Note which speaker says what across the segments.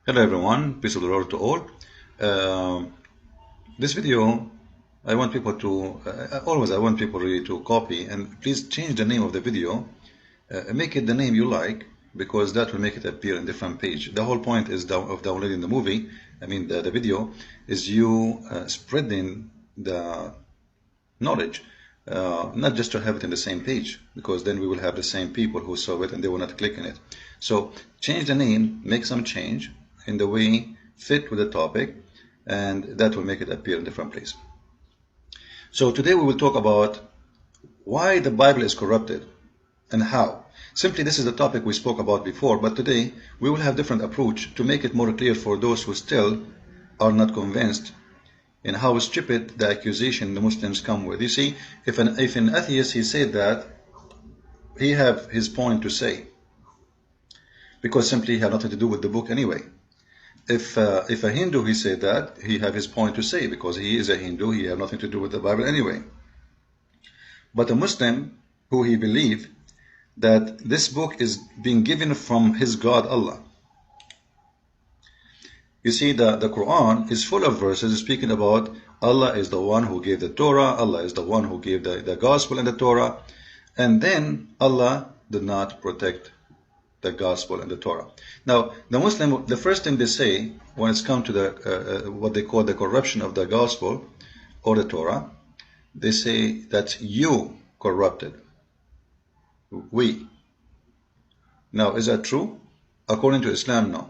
Speaker 1: Hello everyone, peace of the Lord to all. This video, I want people to, I want people really to copy, and please change the name of the video, make it the name you like, because that will make it appear in different page. The whole point is of downloading the movie, the video, is you spreading the knowledge, not just to have it in the same page, because then we will have the same people who saw it and they will not click on it. So change the name, make some change in the way fit with the topic, and that will make it appear in different place. So today we will talk about why the Bible is corrupted and how. Simply, this is the topic we spoke about before, but today we will have different approach to make it more clear for those who still are not convinced in how stupid the accusation the Muslims come with. You see, if an atheist, he said that, he have his point to say, because simply he had nothing to do with the book anyway. If a Hindu, he said that, he have his point to say, because he is a Hindu, he have nothing to do with the Bible anyway. But a Muslim, who he believe that this book is being given from his God, Allah. You see, the Quran is full of verses speaking about Allah is the one who gave the Torah, Allah is the one who gave the gospel and the Torah, and then Allah did not protect the gospel and the Torah. Now, the Muslim, the first thing they say when it's come to the what they call the corruption of the gospel or the Torah, they say that you corrupted. We. Now, is that true? According to Islam, no.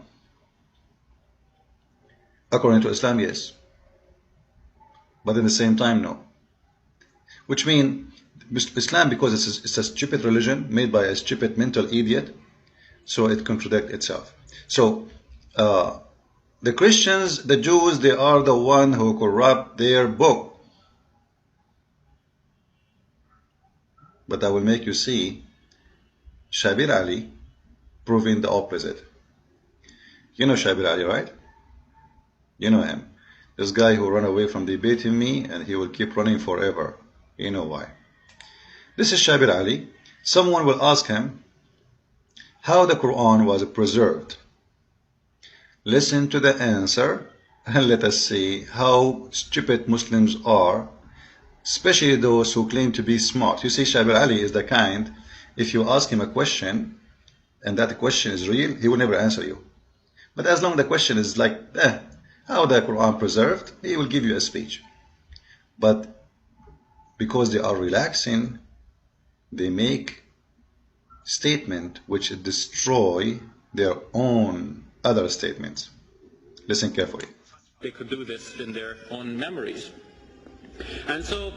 Speaker 1: According to Islam, yes. But at the same time, no. Which means Islam, because it's a stupid religion made by a stupid mental idiot, so it contradicts itself. So the Christians, the Jews, they are the one who corrupt their book. But I will make you see Shabir Ali proving the opposite. You know Shabir Ali, right? You know him. This guy who ran away from debating me, and he will keep running forever. You know why. This is Shabir Ali. Someone will ask him how the Quran was preserved. Listen to the answer and let us see how stupid Muslims are, especially those who claim to be smart. You see, Shabir Ali is the kind, if you ask him a question and that question is real, he will never answer you. But as long as the question is like, how the Quran preserved, he will give you a speech. But because they are relaxing, they make statement which destroy their own other statements. Listen carefully.
Speaker 2: They could do this in their own memories. And so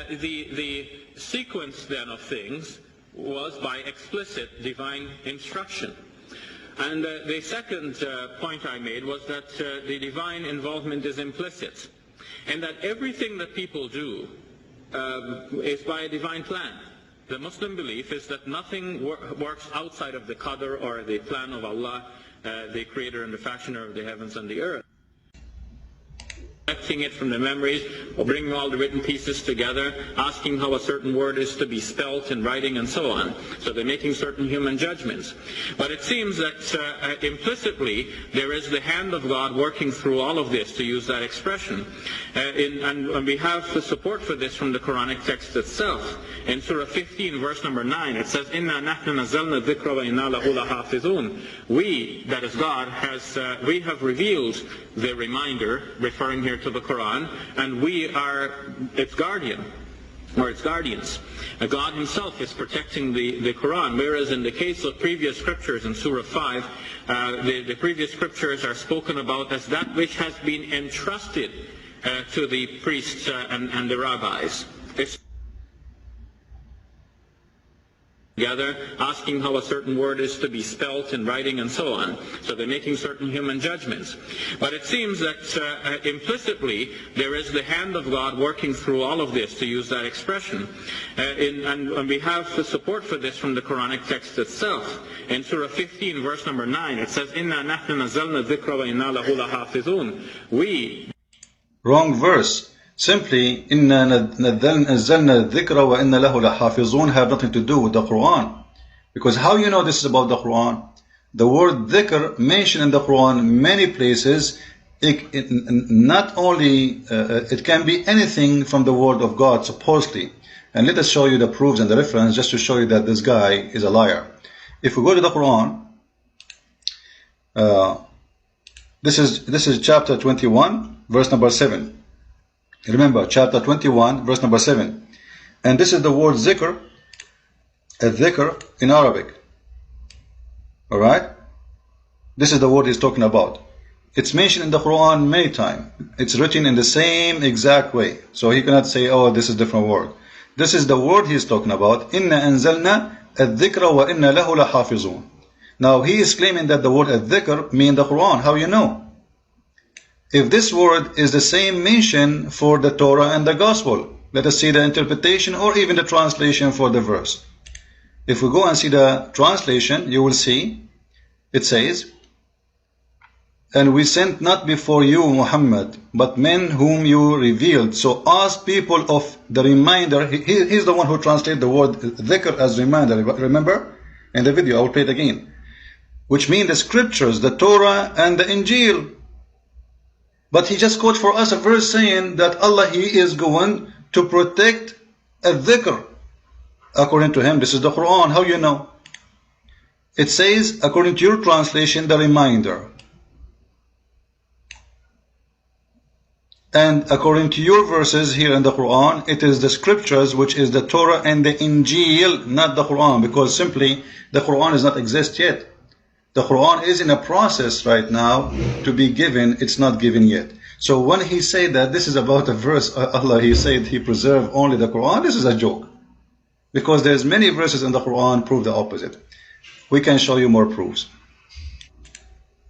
Speaker 2: the sequence then of things was by explicit divine instruction. And the second point I made was that the divine involvement is implicit, and that everything that people do is by a divine plan. The Muslim belief is that nothing works outside of the qadr or the plan of Allah, the creator and the fashioner of the heavens and the earth. Collecting it from the memories, or bringing all the written pieces together, asking how a certain word is to be spelt in writing, and so on. So they're making certain human judgments. But it seems that implicitly there is the hand of God working through all of this, to use that expression. And we have the support for this from the Quranic text itself. In Surah 15, verse number 9, it says, "Inna nahnu nazzalna dhikra wa inna lahu lahafizun." We, that is God, we have revealed the reminder, referring here to the Quran, and we are its guardian, or its guardians. God himself is protecting the Quran, whereas in the case of previous scriptures in Surah 5, the previous scriptures are spoken about as that which has been entrusted to the priests and the rabbis. It's together, asking how a certain word is to be spelt in writing, and so on. So they're making certain human judgments. But it seems that implicitly there is the hand of God working through all of this, to use that expression. And we have the support for this from the Quranic text itself. In Surah 15, verse number 9, it says, "Inna nahnu nazzalna dhikra wa inna lahu lahafizun." We.
Speaker 1: Wrong verse. Simply, Inna nazzalna dhikra wa inna lahu lahafizun have nothing to do with the Quran. Because how you know this is about the Quran? The word dhikr mentioned in the Quran many places. Not only, it can be anything from the word of God, supposedly. And let us show you the proofs and the reference just to show you that this guy is a liar. If we go to the Quran, this is chapter 21, verse number 7. Remember, chapter 21, verse number 7. And this is the word zikr, dhikr in Arabic. Alright? This is the word he's talking about. It's mentioned in the Quran many times. It's written in the same exact way. So he cannot say, oh, this is a different word. This is the word he's talking about. Inna anzalna al-dhikra wa inna lahu lahafizun. Now he is claiming that the word al-dhikr means the Quran. How you know? If this word is the same mention for the Torah and the Gospel, let us see the interpretation or even the translation for the verse. If we go and see the translation, you will see it says, and we sent not before you Muhammad, but men whom you revealed. So ask people of the reminder. He's the one who translated the word dhikr as reminder. Remember? In the video, I will play it again. Which means the scriptures, the Torah and the Injil. But he just quoted for us a verse saying that Allah, He is going to protect a dhikr. According to him, this is the Quran. How you know? It says, according to your translation, the reminder. And according to your verses here in the Quran, it is the scriptures, which is the Torah and the Injil, not the Quran, because simply the Quran does not exist yet. The Quran is in a process right now to be given. It's not given yet. So when he said that this is about a verse, Allah, He said He preserved only the Quran, this is a joke. Because there's many verses in the Quran prove the opposite. We can show you more proofs.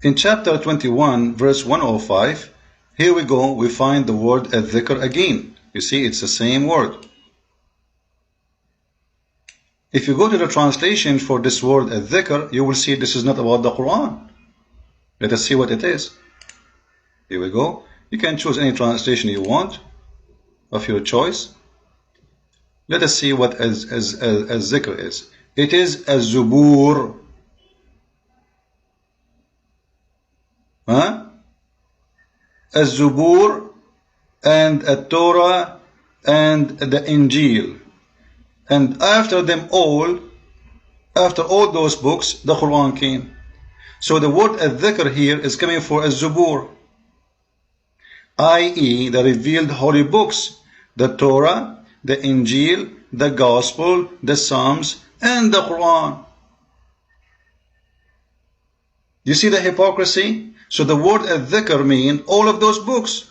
Speaker 1: In chapter 21, verse 105, here we go, we find the word al-dhikr again. You see, it's the same word. If you go to the translation for this word al-dhikr, you will see this is not about the Quran. Let us see what it is. Here we go. You can choose any translation you want, of your choice. Let us see what al-dhikr is. It is az-zubur. Huh? Az-Zubur and at-Torah and the Injil. And after them all, after all those books, the Quran came. So the word al-dhikr here is coming for az-Zubur, i.e. the revealed holy books, the Torah, the Injil, the Gospel, the Psalms, and the Quran. You see the hypocrisy? So the word al-dhikr means all of those books.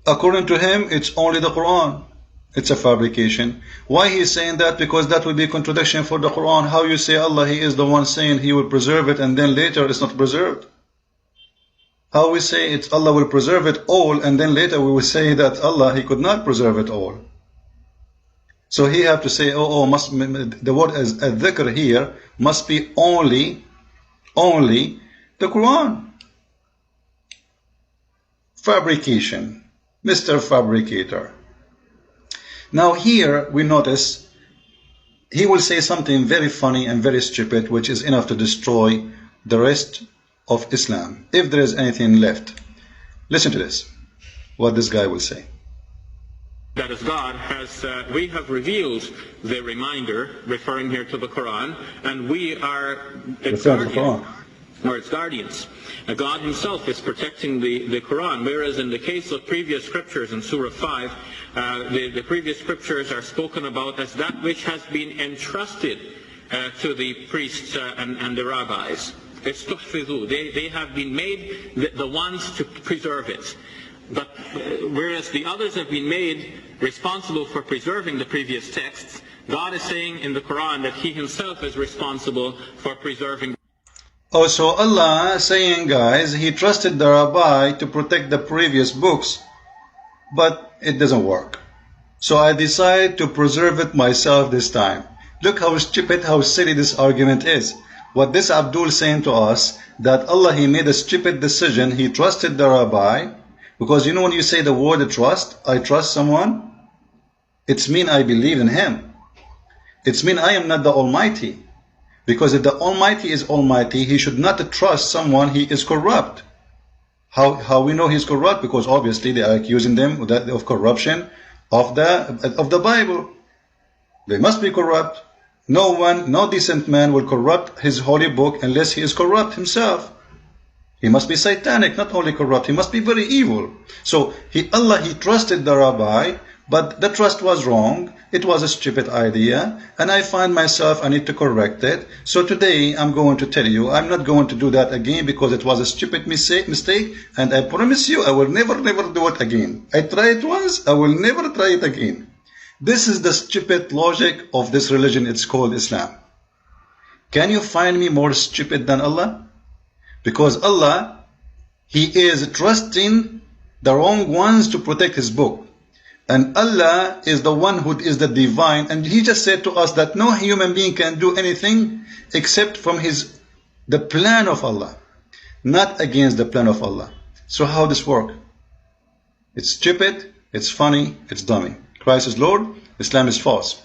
Speaker 1: According to him, it's only the Quran. It's a fabrication. Why he's saying that? Because that would be a contradiction for the Quran. How you say Allah, He is the one saying He will preserve it and then later it's not preserved? How we say it's Allah will preserve it all and then later we will say that Allah, He could not preserve it all? So he have to say, the word as al-dhikr here must be only the Quran. Fabrication. Mr. Fabricator. Now here we notice he will say something very funny and very stupid, which is enough to destroy the rest of Islam, if there is anything left. Listen to this, what this guy will say.
Speaker 2: That as God has, we have revealed the reminder, referring here to the Quran, and we are its guardians. Or its guardians. God Himself is protecting the Quran, whereas in the case of previous scriptures in Surah 5, the previous scriptures are spoken about as that which has been entrusted to the priests and the rabbis. It's tuhfizu. They have been made the ones to preserve it. But whereas the others have been made responsible for preserving the previous texts, God is saying in the Quran that He Himself is responsible for preserving.
Speaker 1: Oh, so Allah saying, guys, He trusted the rabbi to protect the previous books, but it doesn't work. So I decided to preserve it myself this time. Look how stupid, how silly this argument is. What this Abdul saying to us, that Allah, He made a stupid decision, He trusted the rabbi. Because you know when you say the word trust, I trust someone, it's mean I believe in him. It's mean I am not the Almighty. Because if the Almighty is Almighty, He should not trust someone He is corrupt. How we know He's corrupt? Because obviously they are accusing them of corruption of the Bible. They must be corrupt. No decent man will corrupt His holy book unless he is corrupt himself. He must be satanic, not only corrupt, he must be very evil. So Allah trusted the rabbi, but the trust was wrong. It was a stupid idea, and I find myself I need to correct it. So today I'm going to tell you I'm not going to do that again because it was a stupid mistake, and I promise you I will never do it again. I tried it once, I will never try it again. This is the stupid logic of this religion. It's called Islam. Can you find me more stupid than Allah? Because Allah, He is trusting the wrong ones to protect His book. And Allah is the one who is the divine. And He just said to us that no human being can do anything except from the plan of Allah. Not against the plan of Allah. So how this work? It's stupid, it's funny, it's dummy. Christ is Lord, Islam is false.